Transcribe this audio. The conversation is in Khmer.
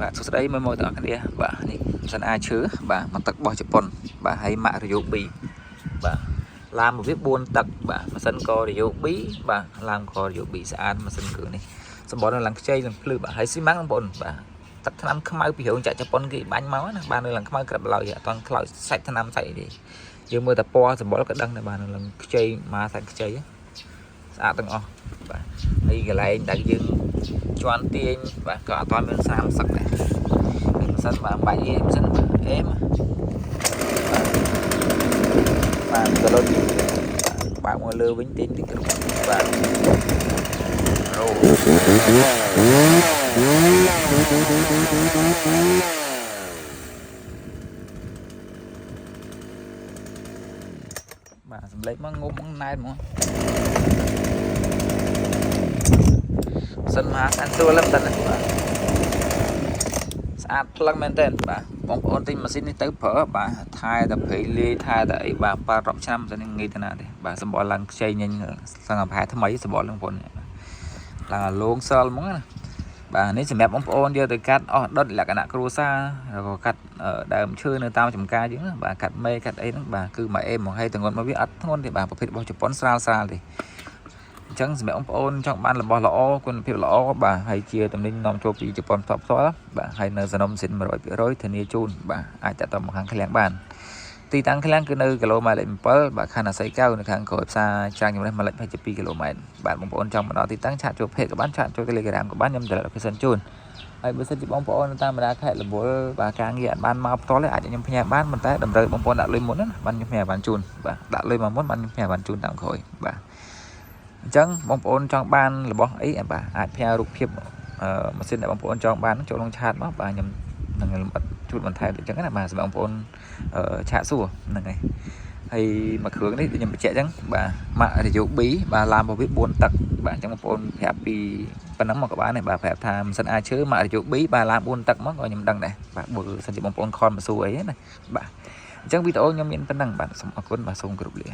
បាទសួស្តីមើលមកទាំងអស់គ្នាបាទនេះមិនអាចឈើបាទមកទឹកបោះជប៉ុនបាទហើយម៉ាក់រយោ2បាទឡានមកវា4ទឹកបាទម៉ាស៊ីនក៏រយោ2បាទឡានក៏រយោ2ស្អាតម៉ាស៊ីនគឺនេះសម្បត្តិនៅឡើងខ្ចីឡើងភ្លឺបាទហើយស៊ីម៉ាំងបងប្អូនបាទទឹកថ្នាំខ្មៅពីរោងចក្រជប៉ុនគេបាញ់មកណាបាទនៅឡើងខ្មៅក្រាប់ឡើយអត់តខ្លោចសាច់ថ្នាំសាច់ទេយើងមើលតែពណ៌សម្បត្តិក៏ដឹងដែរបាទនៅឡើងខ្ចីមកសាច់ខ្ចីស្អាតទាំងអស់បាទហើយកន្លែងដែលយើងជន់ទាញបាទក៏អត់ទាន់មានស្នាមសឹកដែរម៉ាស៊ីនបាទបាច់អេម៉ាស៊ីនអេមបាទក៏លុយបើកមកលើវិញទាញតិចគ្រប់បាទអូបាទសម្លេចមកងប់មកណែនហ្មងសិនមកសានសួរលឹមតែបាទស្អាតផ្លឹងមែនតើបាទបងប្អូនទិញម៉ាស៊ីននេះទៅប្រើបាទថែតែព្រៃលាយថែតែអីបាទប៉ារាប់ឆ្នាំទៅនឹងងាយទៅណាទេបាទសម្បល់ឡើងខ្ចីញញសង្កប្រហែលថ្មីសម្បល់ឡើងបងប្អូនឡើងអាលងសល់ហ្មងណាបាទនេះសម្រាប់បងប្អូនយកទៅកាត់អស់ដុតលក្ខណៈគ្រួសារក៏កាត់ដើមឈើនៅតាមចំការយើងណាបាទកាត់មេកាត់អីហ្នឹងបាទគឺមកអេមមកឲ្យទាំងគាត់មកវាអត់ធ្ងន់ទេបាទប្រភេទរបស់ជប៉ុនស្រាលទេអញ្ចឹងសម្រាប់បងប្អូនចង់បានរបស់ល្អគុណភាពល្អបាទហើយជាតំណែងនាំចូលពីជប៉ុនផ្ទាល់បាទហើយនៅសនំសិន 100% ធានាជូនបាទអាចតាក់ទងមកខាងឃ្លាំងបានទីតាំងឃ្លាំងគឺនៅគីឡូម៉ែត្រលេខ7បាទខណ្ឌអាស័យកៅនៅខាងក្រោយផ្សារច្រាំងជំនះម៉ាឡិច22គីឡូម៉ែត្របាទបងប្អូនចង់មកដល់ទីតាំងឆាតចូលเพจក៏បានឆាតចូល Telegram ក៏បានខ្ញុំតម្រូវ location ជូនហើយបើសិនជាបងប្អូននៅតាមបណ្ដាខេត្តរវល់បាទការងារអត់បានមកផ្ទាល់ទេអាចខ្ញុំផ្ញើបានប៉ុន្តែតម្រូវបងប្អូនដាក់លុយមុនណាបានខ្ញុំផ្ញើបានជូនបាទដាក់លុយមកមុនបានខ្ញុំផ្ញើបានជូនតាមក្រោយបាទអញ្ចឹងបងប្អូនចង់បានរបស់អីបាទអាចផ្ញើរូបភាពម៉ាស៊ីនដែលបងប្អូនចង់បានចូលក្នុងឆាតមកបាទខ្ញុំនឹងលម្អិតជូនបន្ថែមអញ្ចឹងណាបាទសម្រាប់បងប្អូនឆាតសួរហ្នឹងហើយហើយមួយគ្រឿងនេះខ្ញុំបញ្ជាក់អញ្ចឹងបាទម៉ាក់រយោ2បាទឡានរបស់វា4ទឹកបាទអញ្ចឹងបងប្អូនប្រាប់ពីប៉ុណ្ណឹងមកក៏បានដែរបាទប្រាប់ថាម៉ាស៊ីនអាចឈើម៉ាក់រយោ2បាទឡាន4ទឹកមកក៏ខ្ញុំដឹងដែរបាទបើសិនជាបងប្អូនខនមកសួរអីណាបាទអញ្ចឹងវីដេអូខ្ញុំមានប៉ុណ្ណឹងបាទសូមអរគុណបាទសូមគោរពលា